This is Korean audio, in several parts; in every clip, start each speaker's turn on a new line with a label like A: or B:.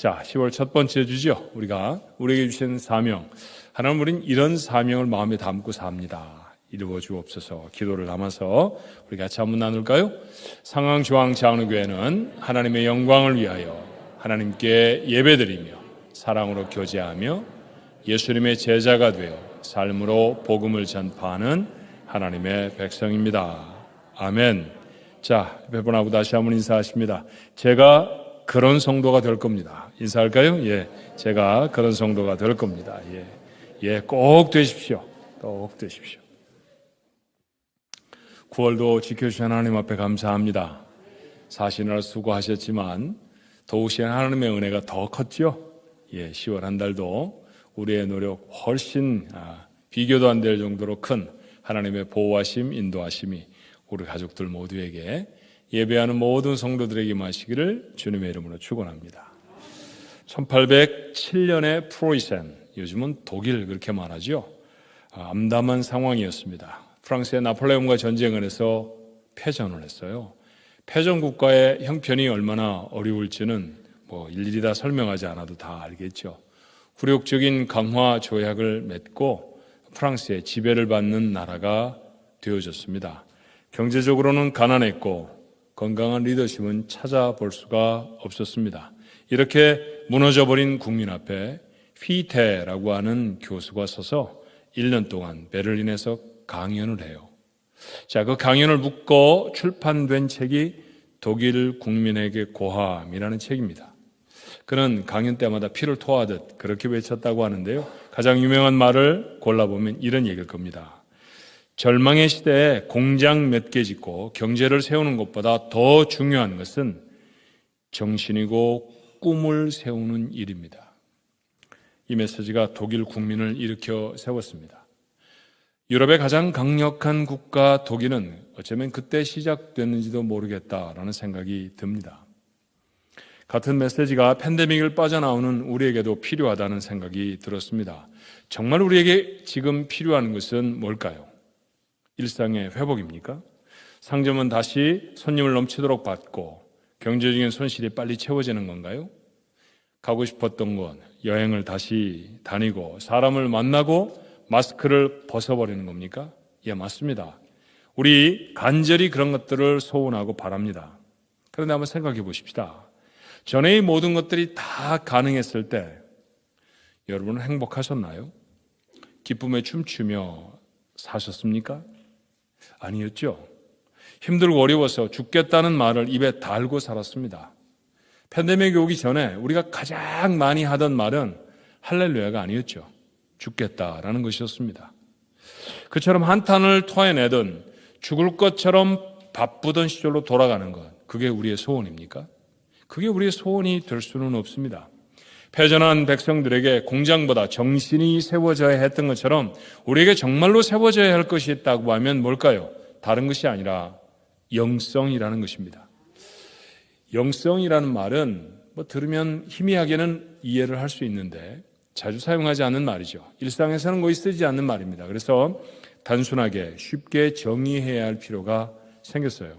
A: 자, 10월 첫 번째 주죠. 우리에게 주신 사명. 하나님, 우린 이런 사명을 마음에 담고 삽니다. 이루어 주옵소서. 기도를 담아서 우리 같이 한번 나눌까요? 상황중앙장로교회는 하나님의 영광을 위하여 하나님께 예배드리며 사랑으로 교제하며 예수님의 제자가 되어 삶으로 복음을 전파하는 하나님의 백성입니다. 아멘. 자, 배분하고 다시 한번 인사하십니다. 제가 그런 성도가 될 겁니다. 인사할까요? 예, 제가 그런 성도가 될 겁니다. 예, 꼭 되십시오. 꼭 되십시오. 9월도 지켜주신 하나님 앞에 감사합니다. 사시느라 수고하셨지만 도우신 하나님의 은혜가 더 컸죠. 예, 10월 한 달도 우리의 노력 훨씬 비교도 안 될 정도로 큰 하나님의 보호하심, 인도하심이 우리 가족들 모두에게 예배하는 모든 성도들에게 마시기를 주님의 이름으로 축원합니다. 1807년에 프로이센, 요즘은 독일 그렇게 말하죠. 암담한 상황이었습니다. 프랑스의 나폴레옹과 전쟁을 해서 패전을 했어요. 패전 국가의 형편이 얼마나 어려울지는 일일이 다 설명하지 않아도 다 알겠죠. 굴욕적인 강화 조약을 맺고 프랑스의 지배를 받는 나라가 되어졌습니다. 경제적으로는 가난했고 건강한 리더십은 찾아볼 수가 없었습니다. 이렇게 무너져버린 국민 앞에 피테라고 하는 교수가 서서 1년 동안 베를린에서 강연을 해요. 자, 그 강연을 묻고 출판된 책이 독일 국민에게 고함이라는 책입니다. 그는 강연 때마다 피를 토하듯 그렇게 외쳤다고 하는데요. 가장 유명한 말을 골라보면 이런 얘기일 겁니다. 절망의 시대에 공장 몇 개 짓고 경제를 세우는 것보다 더 중요한 것은 정신이고 꿈을 세우는 일입니다. 이 메시지가 독일 국민을 일으켜 세웠습니다. 유럽의 가장 강력한 국가 독일은 어쩌면 그때 시작됐는지도 모르겠다라는 생각이 듭니다. 같은 메시지가 팬데믹을 빠져나오는 우리에게도 필요하다는 생각이 들었습니다. 정말 우리에게 지금 필요한 것은 뭘까요? 일상의 회복입니까? 상점은 다시 손님을 넘치도록 받고 경제적인 손실이 빨리 채워지는 건가요? 가고 싶었던 곳, 여행을 다시 다니고 사람을 만나고 마스크를 벗어버리는 겁니까? 예, 맞습니다. 우리 간절히 그런 것들을 소원하고 바랍니다. 그런데 한번 생각해 보십시다. 전에 이 모든 것들이 다 가능했을 때 여러분은 행복하셨나요? 기쁨에 춤추며 사셨습니까? 아니었죠. 힘들고 어려워서 죽겠다는 말을 입에 달고 살았습니다. 팬데믹이 오기 전에 우리가 가장 많이 하던 말은 할렐루야가 아니었죠. 죽겠다라는 것이었습니다. 그처럼 한탄을 토해내던 죽을 것처럼 바쁘던 시절로 돌아가는 것, 그게 우리의 소원입니까? 그게 우리의 소원이 될 수는 없습니다. 패전한 백성들에게 공장보다 정신이 세워져야 했던 것처럼 우리에게 정말로 세워져야 할 것이 있다고 하면 뭘까요? 다른 것이 아니라 영성이라는 것입니다. 영성이라는 말은 들으면 희미하게는 이해를 할 수 있는데 자주 사용하지 않는 말이죠. 일상에서는 거의 쓰지 않는 말입니다. 그래서 단순하게 쉽게 정의해야 할 필요가 생겼어요.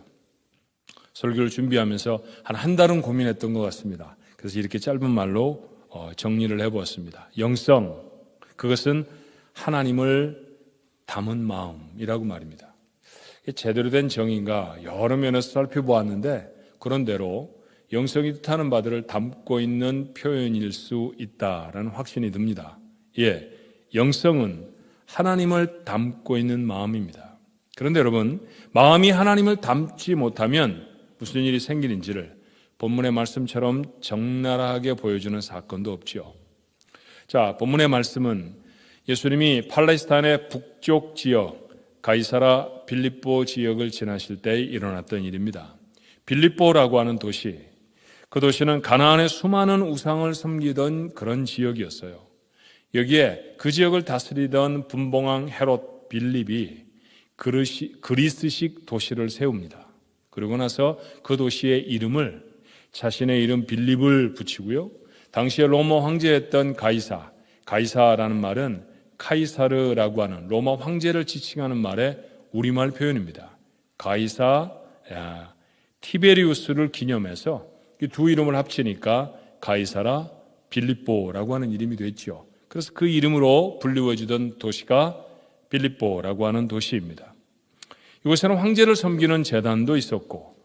A: 설교를 준비하면서 한 달은 고민했던 것 같습니다. 그래서 이렇게 짧은 말로 정리를 해보았습니다. 영성, 그것은 하나님을 담은 마음이라고 말입니다. 제대로 된 정의인가 여러 면에서 살펴보았는데 그런대로 영성이 뜻하는 바들을 담고 있는 표현일 수 있다라는 확신이 듭니다. 예, 영성은 하나님을 담고 있는 마음입니다. 그런데 여러분, 마음이 하나님을 담지 못하면 무슨 일이 생기는지를 본문의 말씀처럼 적나라하게 보여주는 사건도 없지요. 자, 본문의 말씀은 예수님이 팔레스타인의 북쪽 지역 가이사라 빌립보 지역을 지나실 때 일어났던 일입니다. 빌립보라고 하는 도시, 그 도시는 가나안의 수많은 우상을 섬기던 그런 지역이었어요. 여기에 그 지역을 다스리던 분봉왕 헤롯 빌립이 그리스식 도시를 세웁니다. 그러고 나서 그 도시의 이름을 자신의 이름 빌립을 붙이고요. 당시에 로마 황제였던 가이사라는 말은 카이사르라고 하는 로마 황제를 지칭하는 말의 우리말 표현입니다. 가이사, 티베리우스를 기념해서 이 두 이름을 합치니까 가이사라 빌립보라고 하는 이름이 됐죠. 그래서 그 이름으로 불리워지던 도시가 빌립보라고 하는 도시입니다. 이곳에는 황제를 섬기는 제단도 있었고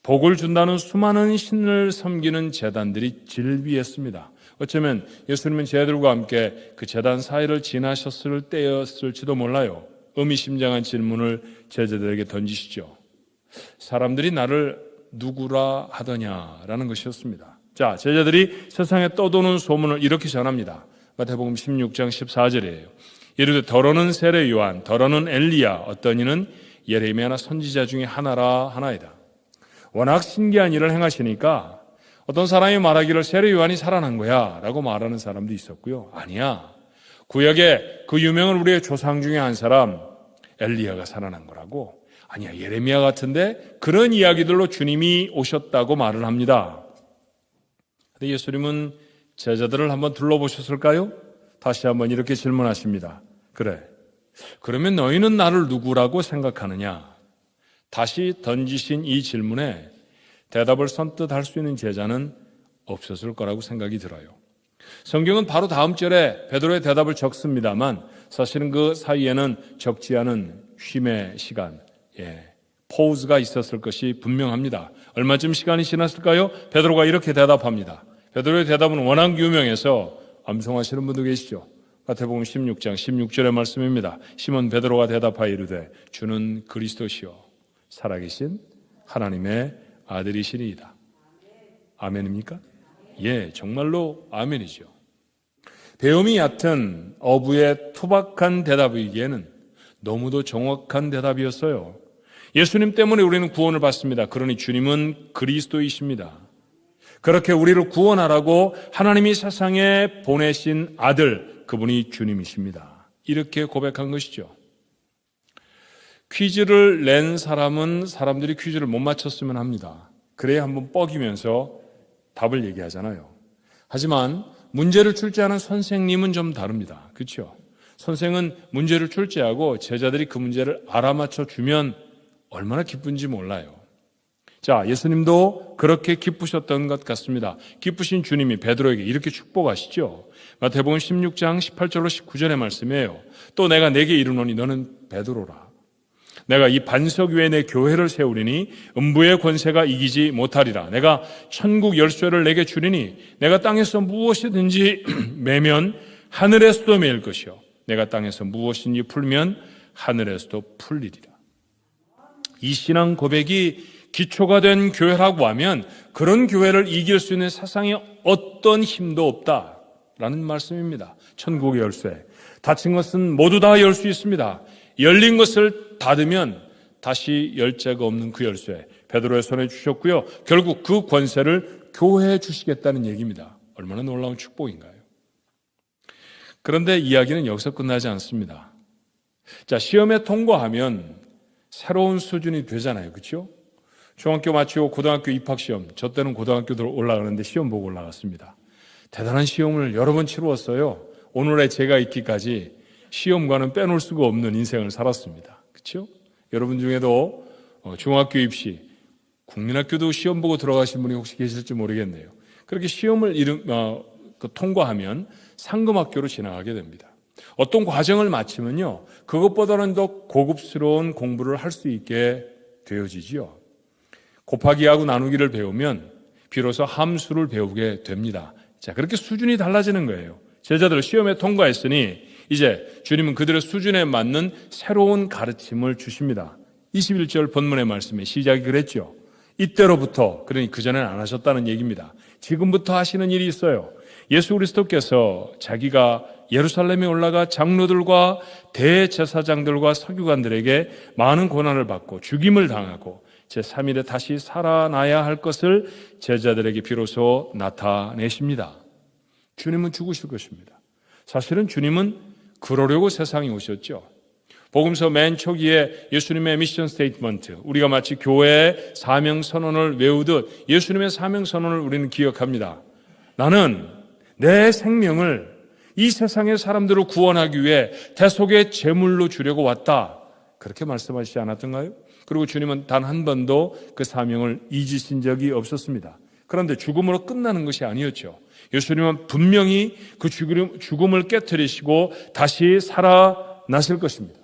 A: 복을 준다는 수많은 신을 섬기는 제단들이 질비했습니다. 어쩌면 예수님은 제자들과 함께 그 제단 사이를 지나셨을 때였을지도 몰라요. 의미심장한 질문을 제자들에게 던지시죠. 사람들이 나를 누구라 하더냐라는 것이었습니다. 자, 제자들이 세상에 떠도는 소문을 이렇게 전합니다. 마태복음 16장 14절이에요. 이르되 더러는 세례 요한, 더러는 엘리야, 어떤 이는 예레미야나 선지자 중에 하나라 하나이다. 워낙 신기한 일을 행하시니까 어떤 사람이 말하기를 세례 요한이 살아난 거야 라고 말하는 사람도 있었고요. 아니야. 구약에 그 유명한 우리의 조상 중에 한 사람 엘리야가 살아난 거라고. 아니야, 예레미야 같은데 그런 이야기들로 주님이 오셨다고 말을 합니다. 근데 예수님은 제자들을 한번 둘러보셨을까요? 다시 한번 이렇게 질문하십니다. 그래, 그러면 너희는 나를 누구라고 생각하느냐? 다시 던지신 이 질문에 대답을 선뜻 할 수 있는 제자는 없었을 거라고 생각이 들어요. 성경은 바로 다음 절에 베드로의 대답을 적습니다만 사실은 그 사이에는 적지 않은 쉼의 시간, 포즈가 있었을 것이 분명합니다. 얼마쯤 시간이 지났을까요? 베드로가 이렇게 대답합니다. 베드로의 대답은 워낙 유명해서 암송하시는 분도 계시죠. 마태복음 16장 16절의 말씀입니다. 시몬 베드로가 대답하여 이르되 주는 그리스도시요 살아계신 하나님의 아들이시니이다. 아멘입니까? 예, 정말로 아멘이죠. 배움이 얕은 어부의 투박한 대답이기에는 너무도 정확한 대답이었어요. 예수님 때문에 우리는 구원을 받습니다. 그러니 주님은 그리스도이십니다. 그렇게 우리를 구원하라고 하나님이 세상에 보내신 아들, 그분이 주님이십니다. 이렇게 고백한 것이죠. 퀴즈를 낸 사람은 사람들이 퀴즈를 못 맞췄으면 합니다. 그래야 한번 뻐기면서 답을 얘기하잖아요. 하지만 문제를 출제하는 선생님은 좀 다릅니다. 그렇죠? 선생은 문제를 출제하고 제자들이 그 문제를 알아맞혀 주면 얼마나 기쁜지 몰라요. 자, 예수님도 그렇게 기쁘셨던 것 같습니다. 기쁘신 주님이 베드로에게 이렇게 축복하시죠. 마태복음 16장 18절로 19절의 말씀이에요. 또 내가 네게 이르노니 너는 베드로라. 내가 이 반석 위에 내 교회를 세우리니 음부의 권세가 이기지 못하리라. 내가 천국 열쇠를 내게 주리니 내가 땅에서 무엇이든지 매면 하늘에서도 매일 것이요 내가 땅에서 무엇인지 풀면 하늘에서도 풀리리라. 이 신앙 고백이 기초가 된 교회라고 하면 그런 교회를 이길 수 있는 세상에 어떤 힘도 없다라는 말씀입니다. 천국의 열쇠. 닫힌 것은 모두 다 열 수 있습니다. 열린 것을 닫으면 다시 열 자가 없는 그 열쇠. 베드로의 손에 주셨고요. 결국 그 권세를 교회에 주시겠다는 얘기입니다. 얼마나 놀라운 축복인가요? 그런데 이야기는 여기서 끝나지 않습니다. 자, 시험에 통과하면 새로운 수준이 되잖아요. 그렇죠? 중학교 마치고 고등학교 입학시험, 저 때는 고등학교도 올라가는데 시험 보고 올라갔습니다. 대단한 시험을 여러 번 치루었어요. 오늘의 제가 있기까지 시험과는 빼놓을 수가 없는 인생을 살았습니다. 그렇죠? 여러분 중에도 중학교 입시, 국민학교도 시험 보고 들어가신 분이 혹시 계실지 모르겠네요. 그렇게 시험을 통과하면 상금학교로 지나가게 됩니다. 어떤 과정을 마치면요, 그것보다는 더 고급스러운 공부를 할 수 있게 되어지지요. 곱하기하고 나누기를 배우면 비로소 함수를 배우게 됩니다. 자, 그렇게 수준이 달라지는 거예요. 제자들 시험에 통과했으니 이제 주님은 그들의 수준에 맞는 새로운 가르침을 주십니다. 21절 본문의 말씀에 시작이 그랬죠. 이때로부터, 그러니 그전에는 안 하셨다는 얘기입니다. 지금부터 하시는 일이 있어요. 예수 그리스도께서 자기가 예루살렘에 올라가 장로들과 대제사장들과 서기관들에게 많은 고난을 받고 죽임을 당하고 제3일에 다시 살아나야 할 것을 제자들에게 비로소 나타내십니다. 주님은 죽으실 것입니다. 사실은 주님은 그러려고 세상에 오셨죠. 복음서 맨 초기에 예수님의 미션 스테이트먼트, 우리가 마치 교회의 사명 선언을 외우듯 예수님의 사명 선언을 우리는 기억합니다. 나는 내 생명을 이 세상의 사람들을 구원하기 위해 대속의 제물로 주려고 왔다. 그렇게 말씀하시지 않았던가요? 그리고 주님은 단 한 번도 그 사명을 잊으신 적이 없었습니다. 그런데 죽음으로 끝나는 것이 아니었죠. 예수님은 분명히 그 죽음을 깨뜨리시고 다시 살아나실 것입니다.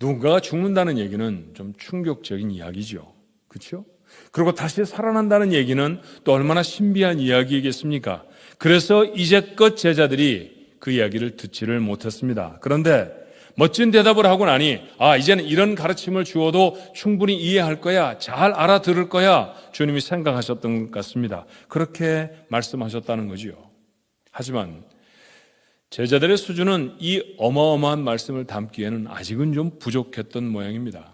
A: 누군가가 죽는다는 얘기는 좀 충격적인 이야기죠. 그렇죠? 그리고 다시 살아난다는 얘기는 또 얼마나 신비한 이야기이겠습니까? 그래서 이제껏 제자들이 그 이야기를 듣지를 못했습니다. 그런데 멋진 대답을 하고 나니 이제는 이런 가르침을 주어도 충분히 이해할 거야, 잘 알아들을 거야 주님이 생각하셨던 것 같습니다. 그렇게 말씀하셨다는 거지요. 하지만 제자들의 수준은 이 어마어마한 말씀을 담기에는 아직은 좀 부족했던 모양입니다.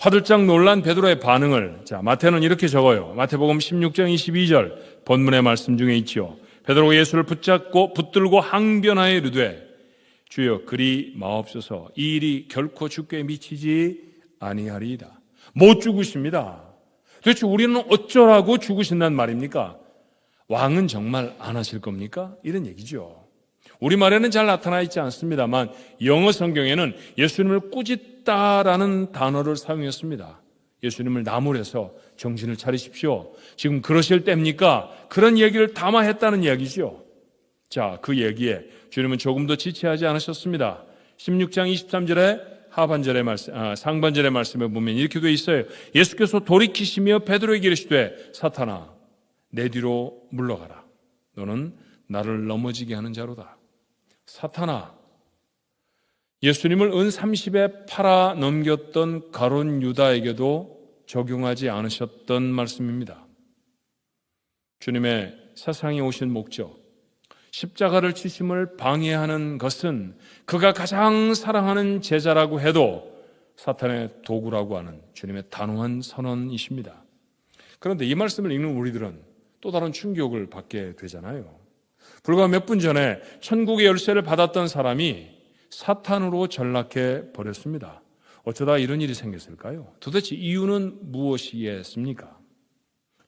A: 화들짝 놀란 베드로의 반응을 마태는 이렇게 적어요. 마태복음 16장 22절 본문의 말씀 중에 있지요. 베드로가 예수를 붙들고 항변하여 이르되 주여 그리 마옵소서, 이 일이 결코 주께 미치지 아니하리이다. 못 죽으십니다. 도대체 우리는 어쩌라고 죽으신단 말입니까? 왕은 정말 안 하실 겁니까? 이런 얘기죠. 우리말에는 잘 나타나 있지 않습니다만 영어 성경에는 예수님을 꾸짖다라는 단어를 사용했습니다. 예수님을 나무래서 정신을 차리십시오. 지금 그러실 때입니까? 그런 얘기를 담아했다는 이야기죠. 자, 그 얘기에 주님은 조금도 지체하지 않으셨습니다. 16장 23절의 상반절의 말씀에 보면 이렇게 되어 있어요. 예수께서 돌이키시며 베드로에게 이르시되 사탄아 내 뒤로 물러가라. 너는 나를 넘어지게 하는 자로다. 사탄아, 예수님을 은 30에 팔아 넘겼던 가룟 유다에게도 적용하지 않으셨던 말씀입니다. 주님의 세상에 오신 목적, 십자가를 지심을 방해하는 것은 그가 가장 사랑하는 제자라고 해도 사탄의 도구라고 하는 주님의 단호한 선언이십니다. 그런데 이 말씀을 읽는 우리들은 또 다른 충격을 받게 되잖아요. 불과 몇 분 전에 천국의 열쇠를 받았던 사람이 사탄으로 전락해 버렸습니다. 어쩌다 이런 일이 생겼을까요? 도대체 이유는 무엇이겠습니까?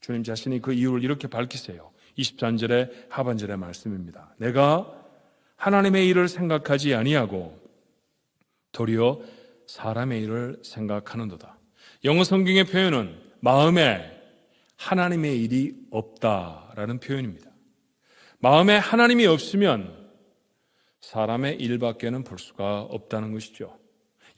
A: 주님 자신이 그 이유를 이렇게 밝히세요. 23절의 하반절의 말씀입니다. 내가 하나님의 일을 생각하지 아니하고 도리어 사람의 일을 생각하는도다. 영어 성경의 표현은 마음에 하나님의 일이 없다라는 표현입니다. 마음에 하나님이 없으면 사람의 일밖에는 볼 수가 없다는 것이죠.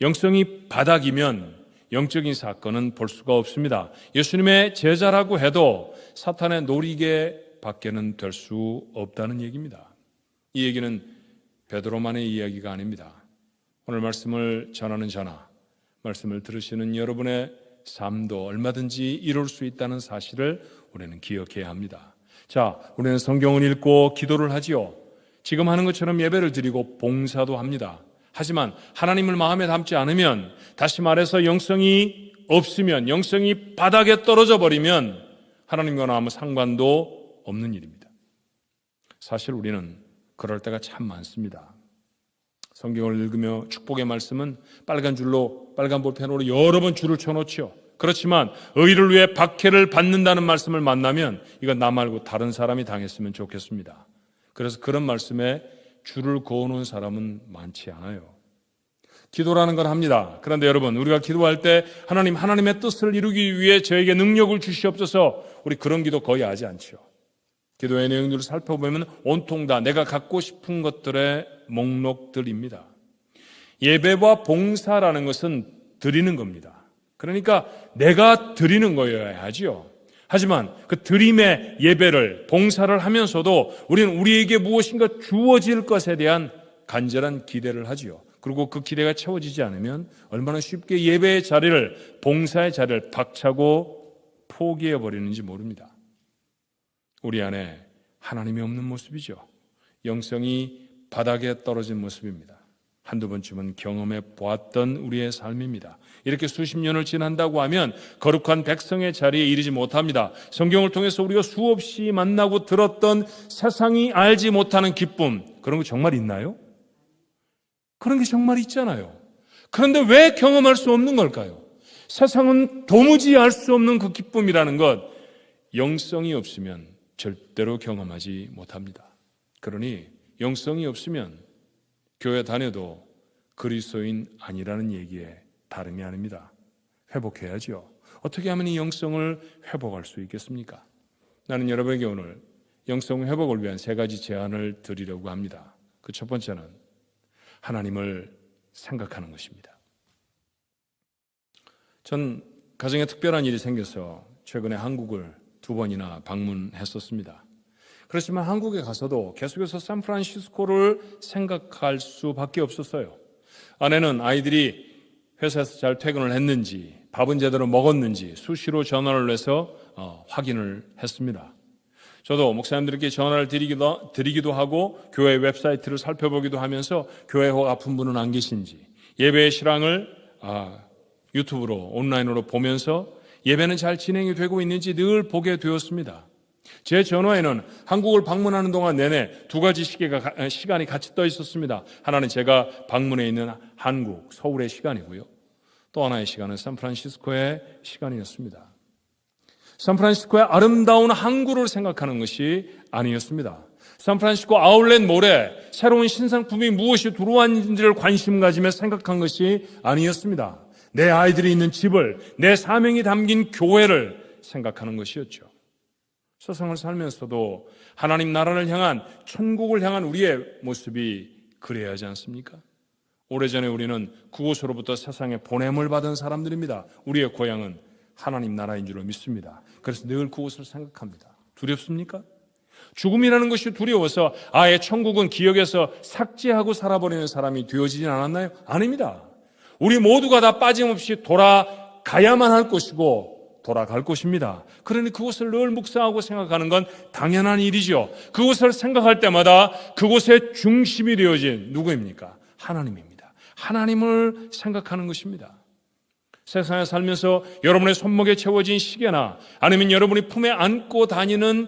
A: 영성이 바닥이면 영적인 사건은 볼 수가 없습니다. 예수님의 제자라고 해도 사탄의 놀이개 밖에는 될 수 없다는 얘기입니다. 이 얘기는 베드로만의 이야기가 아닙니다. 오늘 말씀을 전하는 저나 말씀을 들으시는 여러분의 삶도 얼마든지 이룰 수 있다는 사실을 우리는 기억해야 합니다. 자, 우리는 성경을 읽고 기도를 하지요. 지금 하는 것처럼 예배를 드리고 봉사도 합니다. 하지만 하나님을 마음에 담지 않으면, 다시 말해서 영성이 없으면, 영성이 바닥에 떨어져 버리면 하나님과는 아무 상관도 없는 일입니다. 사실 우리는 그럴 때가 참 많습니다. 성경을 읽으며 축복의 말씀은 빨간 줄로, 빨간 볼펜으로 여러 번 줄을 쳐놓죠. 그렇지만 의를 위해 박해를 받는다는 말씀을 만나면 이건 나 말고 다른 사람이 당했으면 좋겠습니다. 그래서 그런 말씀에 줄을 그어놓은 사람은 많지 않아요. 기도라는 건 합니다. 그런데 여러분, 우리가 기도할 때 하나님의 뜻을 이루기 위해 저에게 능력을 주시옵소서, 우리 그런 기도 거의 하지 않죠. 기도의 내용들을 살펴보면 온통 다 내가 갖고 싶은 것들의 목록들입니다. 예배와 봉사라는 것은 드리는 겁니다. 그러니까 내가 드리는 거여야 하지요. 하지만 그 드림의 예배를, 봉사를 하면서도 우리는 우리에게 무엇인가 주어질 것에 대한 간절한 기대를 하지요. 그리고 그 기대가 채워지지 않으면 얼마나 쉽게 예배의 자리를, 봉사의 자리를 박차고 포기해버리는지 모릅니다. 우리 안에 하나님이 없는 모습이죠. 영성이 바닥에 떨어진 모습입니다. 한두 번쯤은 경험해 보았던 우리의 삶입니다. 이렇게 수십 년을 지난다고 하면 거룩한 백성의 자리에 이르지 못합니다. 성경을 통해서 우리가 수없이 만나고 들었던 세상이 알지 못하는 기쁨, 그런 거 정말 있나요? 그런 게 정말 있잖아요. 그런데 왜 경험할 수 없는 걸까요? 세상은 도무지 알 수 없는 그 기쁨이라는 것, 영성이 없으면 절대로 경험하지 못합니다. 그러니 영성이 없으면 교회 다녀도 그리스도인 아니라는 얘기에 다름이 아닙니다. 회복해야죠. 어떻게 하면 이 영성을 회복할 수 있겠습니까? 나는 여러분에게 오늘 영성 회복을 위한 3가지 제안을 드리려고 합니다. 그 첫 번째는 하나님을 생각하는 것입니다. 전 가정에 특별한 일이 생겨서 최근에 한국을 2번이나 방문했었습니다. 그렇지만 한국에 가서도 계속해서 샌프란시스코를 생각할 수밖에 없었어요. 아내는 아이들이 회사에서 잘 퇴근을 했는지, 밥은 제대로 먹었는지 수시로 전화를 해서 확인을 했습니다. 저도 목사님들께 전화를 드리기도 하고 교회 웹사이트를 살펴보기도 하면서 교회에 아픈 분은 안 계신지, 예배의 실황을 유튜브로 온라인으로 보면서 예배는 잘 진행이 되고 있는지 늘 보게 되었습니다. 제 전화에는 한국을 방문하는 동안 내내 2가지 시간이 같이 떠 있었습니다. 하나는 제가 방문해 있는 한국, 서울의 시간이고요. 또 하나의 시간은 샌프란시스코의 시간이었습니다. 샌프란시스코의 아름다운 항구를 생각하는 것이 아니었습니다. 샌프란시스코 아울렛 몰에 새로운 신상품이 무엇이 들어왔는지를 관심 가지며 생각한 것이 아니었습니다. 내 아이들이 있는 집을, 내 사명이 담긴 교회를 생각하는 것이었죠. 세상을 살면서도 하나님 나라를 향한, 천국을 향한 우리의 모습이 그래야 하지 않습니까? 오래전에 우리는 그곳으로부터 세상에 보냄을 받은 사람들입니다. 우리의 고향은 하나님 나라인 줄로 믿습니다. 그래서 늘 그곳을 생각합니다. 두렵습니까? 죽음이라는 것이 두려워서 아예 천국은 기억에서 삭제하고 살아버리는 사람이 되어지진 않았나요? 아닙니다. 우리 모두가 다 빠짐없이 돌아가야만 할 것이고 돌아갈 것입니다. 그러니 그곳을 늘 묵상하고 생각하는 건 당연한 일이죠. 그곳을 생각할 때마다 그곳의 중심이 되어진 누구입니까? 하나님입니다. 하나님을 생각하는 것입니다. 세상에 살면서 여러분의 손목에 채워진 시계나 아니면 여러분이 품에 안고 다니는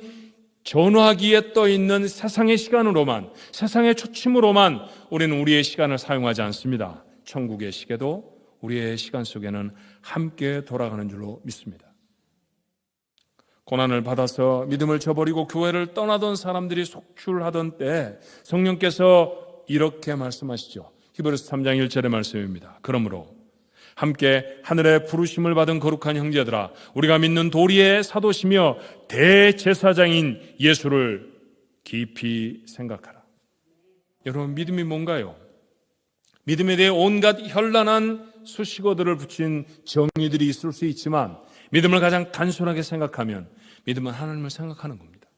A: 전화기에 떠있는 세상의 시간으로만, 세상의 초침으로만 우리는 우리의 시간을 사용하지 않습니다. 천국의 시계도 우리의 시간 속에는 함께 돌아가는 줄로 믿습니다. 고난을 받아서 믿음을 저버리고 교회를 떠나던 사람들이 속출하던 때 성령께서 이렇게 말씀하시죠. 히브리서 3장 1절의 말씀입니다. 그러므로 함께 하늘의 부르심을 받은 거룩한 형제들아, 우리가 믿는 도리의 사도시며 대제사장인 예수를 깊이 생각하라. 여러분, 믿음이 뭔가요? 믿음에 대해 온갖 현란한 수식어들을 붙인 정의들이 있을 수 있지만 믿음을 가장 단순하게 생각하면 믿음은 하나님을 생각하는 겁니다.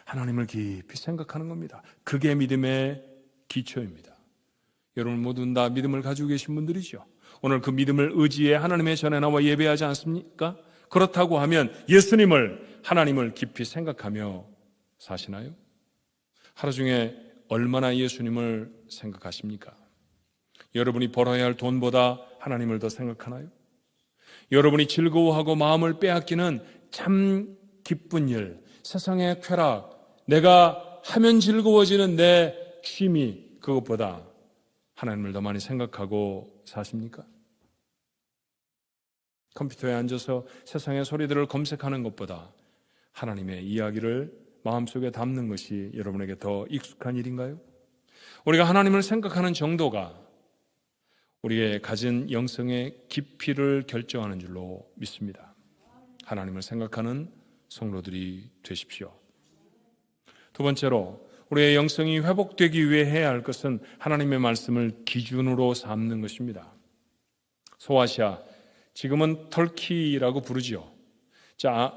A: 하나님을 깊이 생각하는 겁니다. 그게 믿음의 기초입니다. 여러분 모두 다 믿음을 가지고 계신 분들이죠. 오늘 그 믿음을 의지해 하나님의 전에 나와 예배하지 않습니까? 그렇다고 하면 예수님을, 하나님을 깊이 생각하며 사시나요? 하루 중에 얼마나 예수님을 생각하십니까? 여러분이 벌어야 할 돈보다 하나님을 더 생각하나요? 여러분이 즐거워하고 마음을 빼앗기는 참 기쁜 일, 세상의 쾌락, 내가 하면 즐거워지는 내 취미, 그것보다 하나님을 더 많이 생각하고 사십니까? 컴퓨터에 앉아서 세상의 소리들을 검색하는 것보다 하나님의 이야기를 마음속에 담는 것이 여러분에게 더 익숙한 일인가요? 우리가 하나님을 생각하는 정도가 우리의 가진 영성의 깊이를 결정하는 줄로 믿습니다. 하나님을 생각하는 성도들이 되십시오. 두 번째로 우리의 영성이 회복되기 위해 해야 할 것은 하나님의 말씀을 기준으로 삼는 것입니다. 소아시아, 지금은 터키라고 부르죠.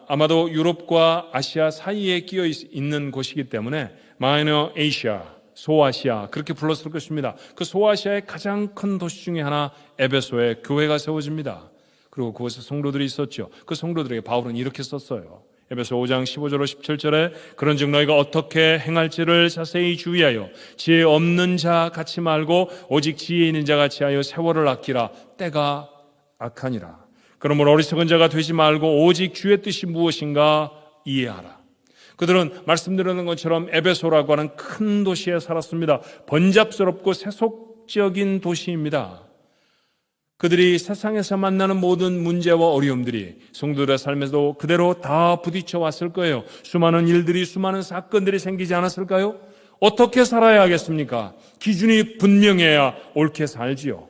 A: 아마도 유럽과 아시아 사이에 끼어 있는 곳이기 때문에 마이너 아시아, 소아시아 그렇게 불렀을 것입니다. 그 소아시아의 가장 큰 도시 중에 하나 에베소에 교회가 세워집니다. 그리고 그곳에 성도들이 있었죠. 그 성도들에게 바울은 이렇게 썼어요. 에베소 5장 15절로 17절에 그런즉 너희가 어떻게 행할지를 자세히 주의하여 지혜 없는 자 같이 말고 오직 지혜 있는 자 같이 하여 세월을 아끼라. 때가 악하니라. 그러므로 어리석은 자가 되지 말고 오직 주의 뜻이 무엇인가 이해하라. 그들은 말씀드리는 것처럼 에베소라고 하는 큰 도시에 살았습니다. 번잡스럽고 세속적인 도시입니다. 그들이 세상에서 만나는 모든 문제와 어려움들이 성도들의 삶에서도 그대로 다 부딪혀 왔을 거예요. 수많은 일들이, 수많은 사건들이 생기지 않았을까요? 어떻게 살아야 하겠습니까? 기준이 분명해야 옳게 살지요.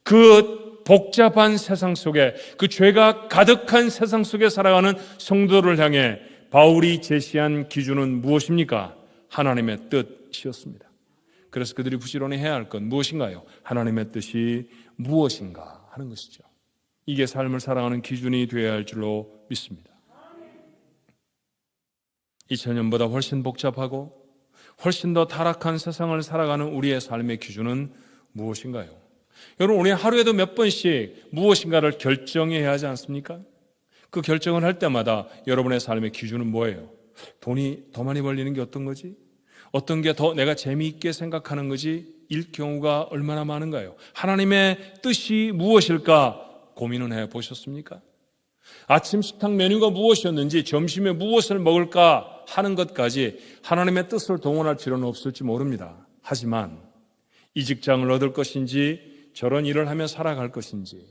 A: 그 복잡한 세상 속에, 그 죄가 가득한 세상 속에 살아가는 성도를 향해 바울이 제시한 기준은 무엇입니까? 하나님의 뜻이었습니다. 그래서 그들이 부지런히 해야 할 건 무엇인가요? 하나님의 뜻이 무엇인가 하는 것이죠. 이게 삶을 살아가는 기준이 되어야 할 줄로 믿습니다. 2000년보다 훨씬 복잡하고 훨씬 더 타락한 세상을 살아가는 우리의 삶의 기준은 무엇인가요? 여러분, 우리 하루에도 몇 번씩 무엇인가를 결정해야 하지 않습니까? 그 결정을 할 때마다 여러분의 삶의 기준은 뭐예요? 돈이 더 많이 벌리는 게 어떤 거지? 어떤 게 더 내가 재미있게 생각하는 거지? 일 경우가 얼마나 많은가요? 하나님의 뜻이 무엇일까 고민은 해보셨습니까? 아침 식탁 메뉴가 무엇이었는지, 점심에 무엇을 먹을까 하는 것까지 하나님의 뜻을 동원할 필요는 없을지 모릅니다. 하지만 이 직장을 얻을 것인지, 저런 일을 하며 살아갈 것인지,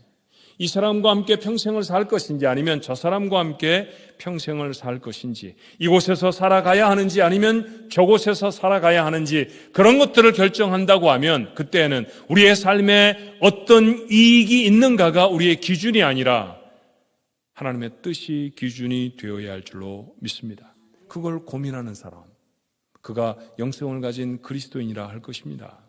A: 이 사람과 함께 평생을 살 것인지, 아니면 저 사람과 함께 평생을 살 것인지, 이곳에서 살아가야 하는지 아니면 저곳에서 살아가야 하는지, 그런 것들을 결정한다고 하면 그때는 우리의 삶에 어떤 이익이 있는가가 우리의 기준이 아니라 하나님의 뜻이 기준이 되어야 할 줄로 믿습니다. 그걸 고민하는 사람, 그가 영성을 가진 그리스도인이라 할 것입니다.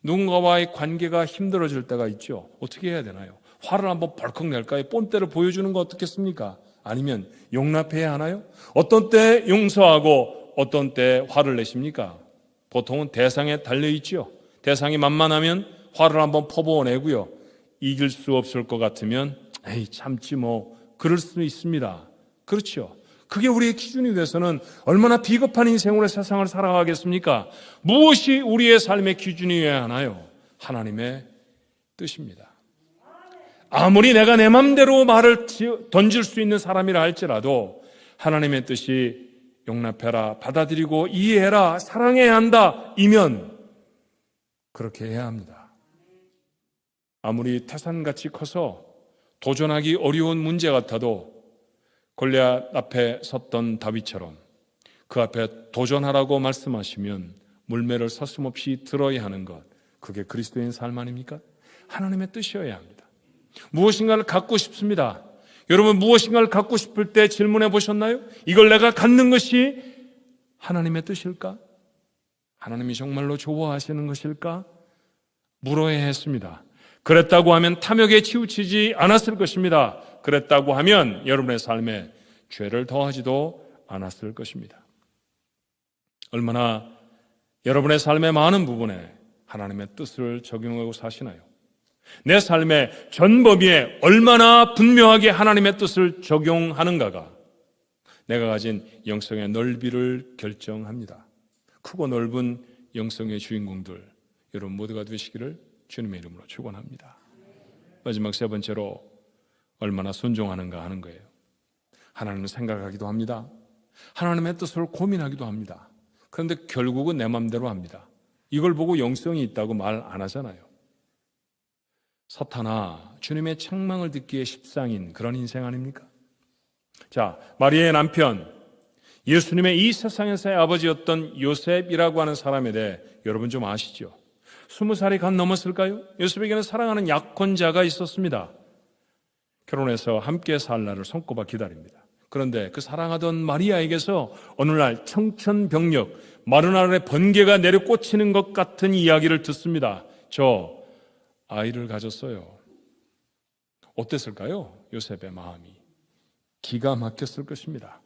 A: 누군가와의 관계가 힘들어질 때가 있죠. 어떻게 해야 되나요? 화를 한번 벌컥 낼까요? 본때를 보여주는 거 어떻겠습니까? 아니면 용납해야 하나요? 어떤 때 용서하고 어떤 때 화를 내십니까? 보통은 대상에 달려있죠. 대상이 만만하면 화를 한번 퍼부어내고요. 이길 수 없을 것 같으면 에이 참지 뭐, 그럴 수 있습니다. 그렇죠. 그게 우리의 기준이 돼서는 얼마나 비겁한 인생으로 세상을 살아가겠습니까? 무엇이 우리의 삶의 기준이어야 하나요? 하나님의 뜻입니다. 아무리 내가 내 맘대로 말을 던질 수 있는 사람이라 할지라도 하나님의 뜻이 용납해라, 받아들이고 이해해라, 사랑해야 한다 이면 그렇게 해야 합니다. 아무리 태산같이 커서 도전하기 어려운 문제 같아도 골리앗 앞에 섰던 다윗처럼 그 앞에 도전하라고 말씀하시면 물매를 서슴없이 들어야 하는 것, 그게 그리스도인 삶 아닙니까? 하나님의 뜻이어야 합니다. 무엇인가를 갖고 싶습니다. 여러분, 무엇인가를 갖고 싶을 때 질문해 보셨나요? 이걸 내가 갖는 것이 하나님의 뜻일까? 하나님이 정말로 좋아하시는 것일까? 물어야 했습니다. 그랬다고 하면 탐욕에 치우치지 않았을 것입니다. 그랬다고 하면 여러분의 삶에 죄를 더하지도 않았을 것입니다. 얼마나 여러분의 삶의 많은 부분에 하나님의 뜻을 적용하고 사시나요? 내 삶의 전 범위에 얼마나 분명하게 하나님의 뜻을 적용하는가가 내가 가진 영성의 넓이를 결정합니다. 크고 넓은 영성의 주인공들 여러분 모두가 되시기를 주님의 이름으로 축원합니다. 마지막 세 번째로 얼마나 순종하는가 하는 거예요. 하나님을 생각하기도 합니다. 하나님의 뜻을 고민하기도 합니다. 그런데 결국은 내 맘대로 합니다. 이걸 보고 영성이 있다고 말 안 하잖아요. 사탄아, 주님의 책망을 듣기에 십상인 그런 인생 아닙니까? 자, 마리아의 남편, 예수님의 이 세상에서의 아버지였던 요셉이라고 하는 사람에 대해 여러분 좀 아시죠? 20살이 간 넘었을까요? 요셉에게는 사랑하는 약혼자가 있었습니다. 결혼해서 함께 살 날을 손꼽아 기다립니다. 그런데 그 사랑하던 마리아에게서 어느 날 청천벽력, 마른 하늘에 번개가 내려 꽂히는 것 같은 이야기를 듣습니다. 저 아이를 가졌어요. 어땠을까요? 요셉의 마음이 기가 막혔을 것입니다.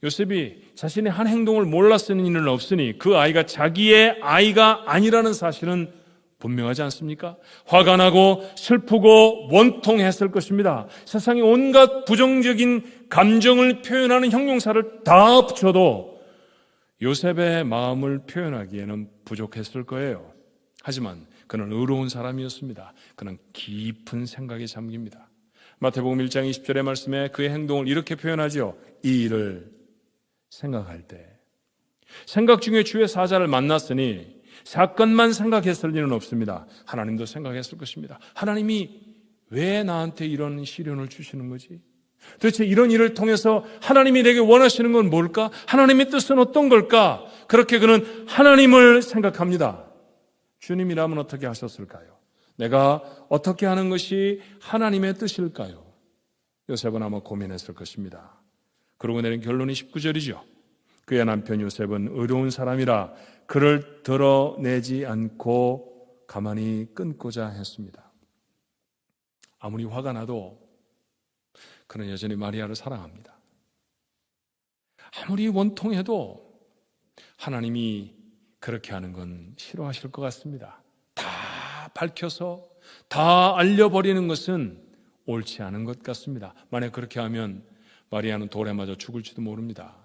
A: 요셉이 자신의 한 행동을 몰랐을 일은 없으니 그 아이가 자기의 아이가 아니라는 사실은 분명하지 않습니까? 화가 나고 슬프고 원통했을 것입니다. 세상에 온갖 부정적인 감정을 표현하는 형용사를 다 붙여도 요셉의 마음을 표현하기에는 부족했을 거예요. 하지만 그는 의로운 사람이었습니다. 그는 깊은 생각에 잠깁니다. 마태복음 1장 20절의 말씀에 그의 행동을 이렇게 표현하죠. 이 일을 생각할 때 생각 중에 주의 사자를 만났으니 사건만 생각했을 일은 없습니다. 하나님도 생각했을 것입니다. 하나님이 왜 나한테 이런 시련을 주시는 거지? 도대체 이런 일을 통해서 하나님이 내게 원하시는 건 뭘까? 하나님의 뜻은 어떤 걸까? 그렇게 그는 하나님을 생각합니다. 주님이라면 어떻게 하셨을까요? 내가 어떻게 하는 것이 하나님의 뜻일까요? 요셉은 아마 고민했을 것입니다. 그러고 내린 결론이 19절이죠. 그의 남편 요셉은 의로운 사람이라 그를 드러내지 않고 가만히 끊고자 했습니다. 아무리 화가 나도 그는 여전히 마리아를 사랑합니다. 아무리 원통해도 하나님이 그렇게 하는 건 싫어하실 것 같습니다. 다 밝혀서 다 알려버리는 것은 옳지 않은 것 같습니다. 만약 그렇게 하면 마리아는 돌에 맞아 죽을지도 모릅니다.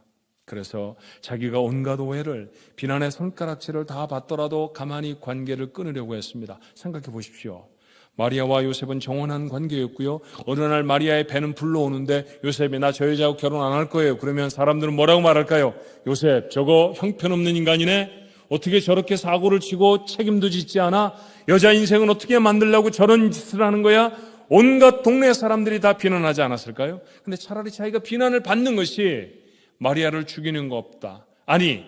A: 그래서 자기가 온갖 오해를, 비난의 손가락질을 다 받더라도 가만히 관계를 끊으려고 했습니다. 생각해 보십시오. 마리아와 요셉은 정원한 관계였고요. 어느 날 마리아의 배는 불러오는데 요셉이 나 저 여자하고 결혼 안 할 거예요. 그러면 사람들은 뭐라고 말할까요? 요셉 저거 형편없는 인간이네. 어떻게 저렇게 사고를 치고 책임도 짓지 않아? 여자 인생은 어떻게 만들려고 저런 짓을 하는 거야? 온갖 동네 사람들이 다 비난하지 않았을까요? 근데 차라리 자기가 비난을 받는 것이 마리아를 죽이는 것 없다. 아니,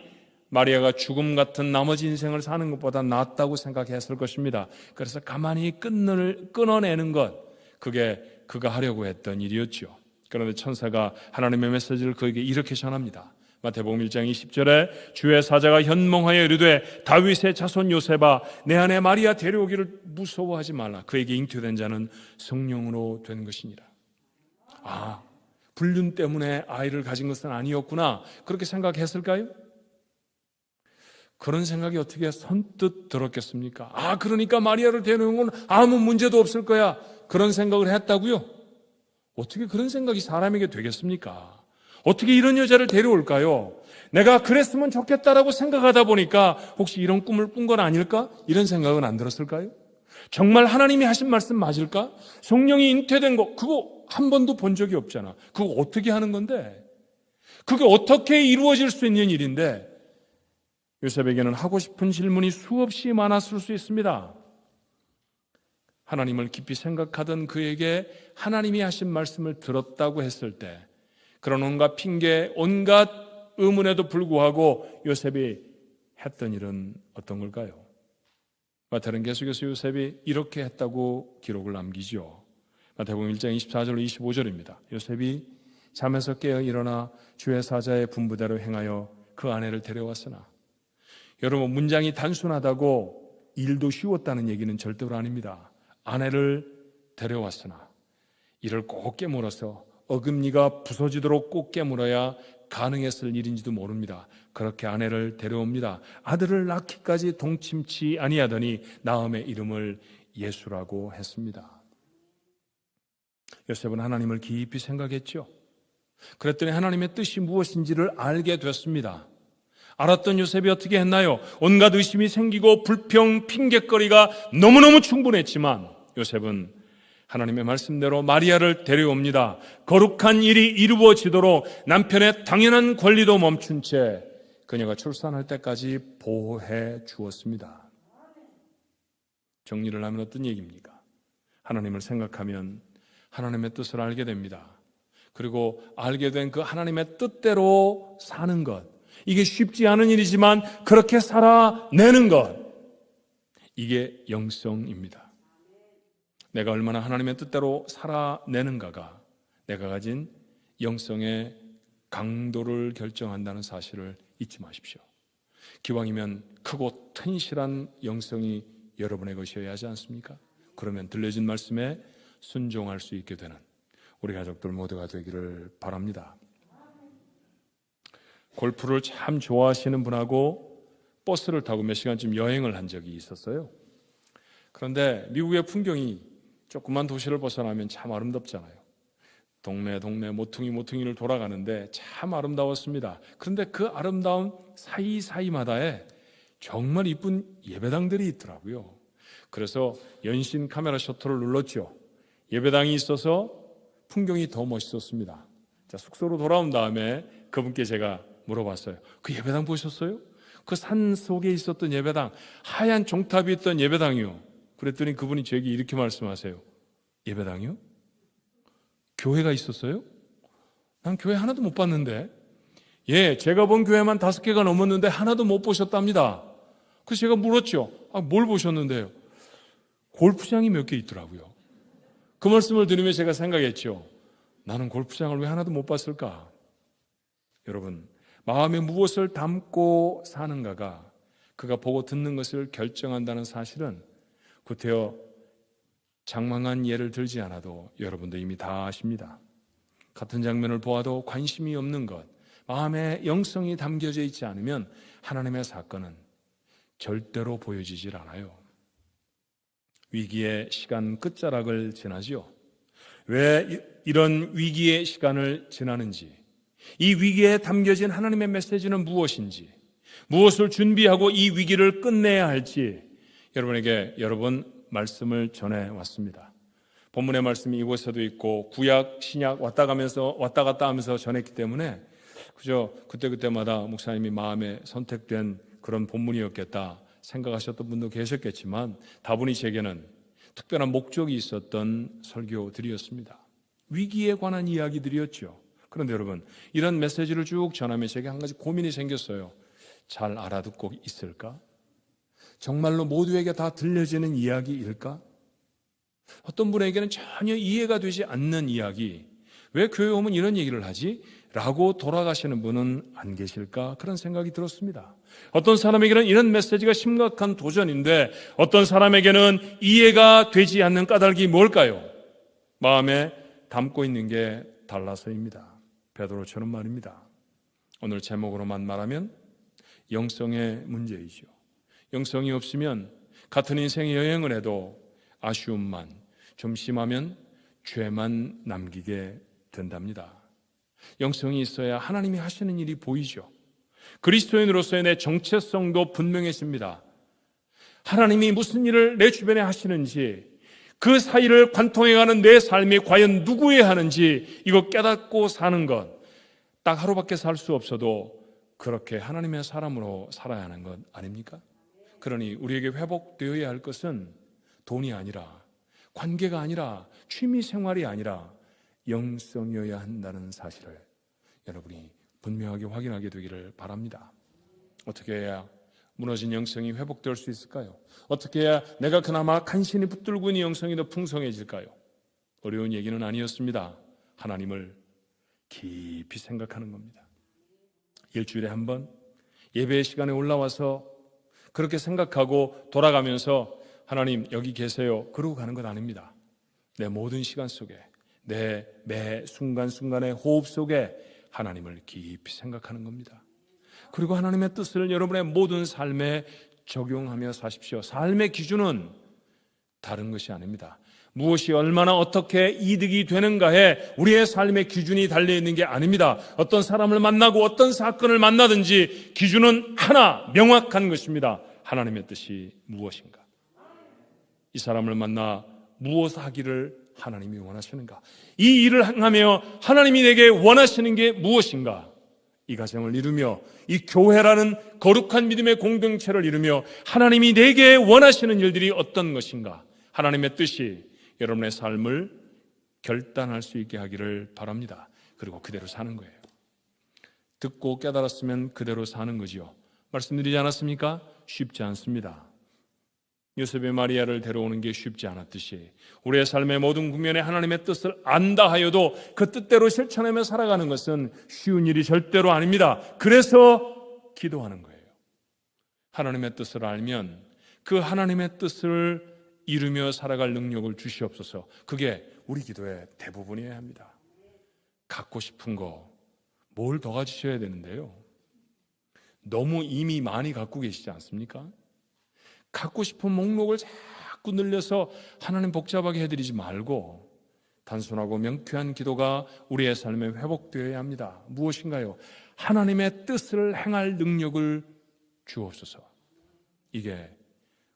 A: 마리아가 죽음 같은 나머지 인생을 사는 것보다 낫다고 생각했을 것입니다. 그래서 가만히 끊어내는 것, 그게 그가 하려고 했던 일이었죠. 그런데 천사가 하나님의 메시지를 그에게 이렇게 전합니다. 마태복음 1장 20절에 주의 사자가 현몽하여 이르되 다윗의 자손 요셉아 내 아내 마리아 데려오기를 무서워하지 말라. 그에게 잉태된 자는 성령으로 된 것이니라. 아, 불륜 때문에 아이를 가진 것은 아니었구나. 그렇게 생각했을까요? 그런 생각이 어떻게 선뜻 들었겠습니까? 아, 그러니까 마리아를 데려오는 건 아무 문제도 없을 거야. 그런 생각을 했다고요? 어떻게 그런 생각이 사람에게 되겠습니까? 어떻게 이런 여자를 데려올까요? 내가 그랬으면 좋겠다라고 생각하다 보니까 혹시 이런 꿈을 꾼 건 아닐까? 이런 생각은 안 들었을까요? 정말 하나님이 하신 말씀 맞을까? 성령이 잉태된 거 그거 한 번도 본 적이 없잖아. 그거 어떻게 하는 건데? 그게 어떻게 이루어질 수 있는 일인데? 요셉에게는 하고 싶은 질문이 수없이 많았을 수 있습니다. 하나님을 깊이 생각하던 그에게 하나님이 하신 말씀을 들었다고 했을 때 그런 온갖 핑계, 온갖 의문에도 불구하고 요셉이 했던 일은 어떤 걸까요? 마태는 계속해서 요셉이 이렇게 했다고 기록을 남기죠. 마태복음 1장 24절 25절입니다. 요셉이 잠에서 깨어 일어나 주의 사자의 분부대로 행하여 그 아내를 데려왔으나, 여러분 문장이 단순하다고 일도 쉬웠다는 얘기는 절대로 아닙니다. 아내를 데려왔으나 이를 꼭 깨물어서 어금니가 부서지도록 꼭 깨물어야 가능했을 일인지도 모릅니다. 그렇게 아내를 데려옵니다. 아들을 낳기까지 동침치 아니하더니 낳음의 이름을 예수라고 했습니다. 요셉은 하나님을 깊이 생각했죠. 그랬더니 하나님의 뜻이 무엇인지를 알게 됐습니다. 알았던 요셉이 어떻게 했나요? 온갖 의심이 생기고 불평, 핑계거리가 너무너무 충분했지만 요셉은 하나님의 말씀대로 마리아를 데려옵니다. 거룩한 일이 이루어지도록 남편의 당연한 권리도 멈춘 채 그녀가 출산할 때까지 보호해 주었습니다. 정리를 하면 어떤 얘기입니까? 하나님을 생각하면 하나님의 뜻을 알게 됩니다. 그리고 알게 된 그 하나님의 뜻대로 사는 것, 이게 쉽지 않은 일이지만 그렇게 살아내는 것, 이게 영성입니다. 내가 얼마나 하나님의 뜻대로 살아내는가가 내가 가진 영성의 강도를 결정한다는 사실을 잊지 마십시오. 기왕이면 크고 튼실한 영성이 여러분의 것이어야 하지 않습니까? 그러면 들려진 말씀에 순종할 수 있게 되는 우리 가족들 모두가 되기를 바랍니다. 골프를 참 좋아하시는 분하고 버스를 타고 몇 시간쯤 여행을 한 적이 있었어요. 그런데 미국의 풍경이 조그만 도시를 벗어나면 참 아름답잖아요. 동네 모퉁이를 돌아가는데 참 아름다웠습니다. 그런데 그 아름다운 사이사이마다에 정말 이쁜 예배당들이 있더라고요. 그래서 연신 카메라 셔터를 눌렀죠. 예배당이 있어서 풍경이 더 멋있었습니다. 자, 숙소로 돌아온 다음에 그분께 제가 물어봤어요. 그 예배당 보셨어요? 그 산 속에 있었던 예배당, 하얀 종탑이 있던 예배당이요. 그랬더니 그분이 저에게 이렇게 말씀하세요. 예배당이요? 교회가 있었어요? 난 교회 하나도 못 봤는데. 예, 제가 본 교회만 5개가 넘었는데 하나도 못 보셨답니다. 그래서 제가 물었죠. 뭘 보셨는데요? 골프장이 몇 개 있더라고요. 그 말씀을 들으며 제가 생각했죠. 나는 골프장을 왜 하나도 못 봤을까? 여러분, 마음에 무엇을 담고 사는가가 그가 보고 듣는 것을 결정한다는 사실은 구태여 장황한 예를 들지 않아도 여러분도 이미 다 아십니다. 같은 장면을 보아도 관심이 없는 것, 마음에 영성이 담겨져 있지 않으면 하나님의 사건은 절대로 보여지질 않아요. 위기의 시간 끝자락을 지나지요. 왜 이런 위기의 시간을 지나는지, 이 위기에 담겨진 하나님의 메시지는 무엇인지, 무엇을 준비하고 이 위기를 끝내야 할지 여러분에게 여러 번 말씀을 전해왔습니다. 본문의 말씀이 이곳에도 있고 구약, 신약 왔다 갔다 하면서 전했기 때문에 그저 그때마다 목사님이 마음에 선택된 그런 본문이었겠다 생각하셨던 분도 계셨겠지만 다분히 제게는 특별한 목적이 있었던 설교들이었습니다. 위기에 관한 이야기들이었죠. 그런데 여러분, 이런 메시지를 쭉 전하면 제게 한 가지 고민이 생겼어요. 잘 알아듣고 있을까? 정말로 모두에게 다 들려지는 이야기일까? 어떤 분에게는 전혀 이해가 되지 않는 이야기, 왜 교회 오면 이런 얘기를 하지? 라고 돌아가시는 분은 안 계실까? 그런 생각이 들었습니다. 어떤 사람에게는 이런 메시지가 심각한 도전인데 어떤 사람에게는 이해가 되지 않는 까닭이 뭘까요? 마음에 담고 있는 게 달라서입니다. 베드로처럼 말입니다. 오늘 제목으로만 말하면 영성의 문제이죠. 영성이 없으면 같은 인생의 여행을 해도 아쉬움만, 좀 심하면 죄만 남기게 된답니다. 영성이 있어야 하나님이 하시는 일이 보이죠. 그리스도인으로서의 내 정체성도 분명해집니다. 하나님이 무슨 일을 내 주변에 하시는지, 그 사이를 관통해가는 내 삶이 과연 누구에 하는지 이거 깨닫고 사는 것, 딱 하루밖에 살 수 없어도 그렇게 하나님의 사람으로 살아야 하는 것 아닙니까? 그러니 우리에게 회복되어야 할 것은 돈이 아니라, 관계가 아니라, 취미 생활이 아니라 영성이어야 한다는 사실을 여러분이 분명하게 확인하게 되기를 바랍니다. 어떻게 해야 무너진 영성이 회복될 수 있을까요? 어떻게 해야 내가 그나마 간신히 붙들고 있는 영성이 더 풍성해질까요? 어려운 얘기는 아니었습니다. 하나님을 깊이 생각하는 겁니다. 일주일에 한 번 예배의 시간에 올라와서 그렇게 생각하고 돌아가면서 하나님 여기 계세요 그러고 가는 것 아닙니다. 내 모든 시간 속에, 내 매 순간순간의 호흡 속에 하나님을 깊이 생각하는 겁니다. 그리고 하나님의 뜻을 여러분의 모든 삶에 적용하며 사십시오. 삶의 기준은 다른 것이 아닙니다. 무엇이 얼마나 어떻게 이득이 되는가에 우리의 삶의 기준이 달려있는 게 아닙니다. 어떤 사람을 만나고 어떤 사건을 만나든지 기준은 하나, 명확한 것입니다. 하나님의 뜻이 무엇인가? 이 사람을 만나 무엇 하기를 하나님이 원하시는가? 이 일을 행하며 하나님이 내게 원하시는 게 무엇인가? 이 가정을 이루며 이 교회라는 거룩한 믿음의 공동체를 이루며 하나님이 내게 원하시는 일들이 어떤 것인가? 하나님의 뜻이 여러분의 삶을 결단할 수 있게 하기를 바랍니다. 그리고 그대로 사는 거예요. 듣고 깨달았으면 그대로 사는 거지요. 말씀드리지 않았습니까? 쉽지 않습니다. 요셉의 마리아를 데려오는 게 쉽지 않았듯이 우리의 삶의 모든 국면에 하나님의 뜻을 안다 하여도 그 뜻대로 실천하며 살아가는 것은 쉬운 일이 절대로 아닙니다. 그래서 기도하는 거예요. 하나님의 뜻을 알면 그 하나님의 뜻을 이루며 살아갈 능력을 주시옵소서. 그게 우리 기도의 대부분이어야 합니다. 갖고 싶은 거 뭘 더 가지셔야 되는데요. 너무 이미 많이 갖고 계시지 않습니까? 갖고 싶은 목록을 자꾸 늘려서 하나님 복잡하게 해드리지 말고 단순하고 명쾌한 기도가 우리의 삶에 회복되어야 합니다. 무엇인가요? 하나님의 뜻을 행할 능력을 주옵소서. 이게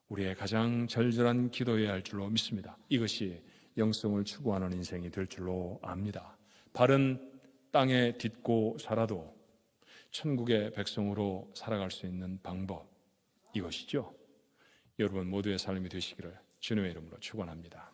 A: 우리의 가장 절절한 기도여야 할 줄로 믿습니다. 이것이 영성을 추구하는 인생이 될 줄로 압니다. 바른 땅에 딛고 살아도 천국의 백성으로 살아갈 수 있는 방법, 이것이죠. 여러분 모두의 삶이 되시기를 주님의 이름으로 축원합니다.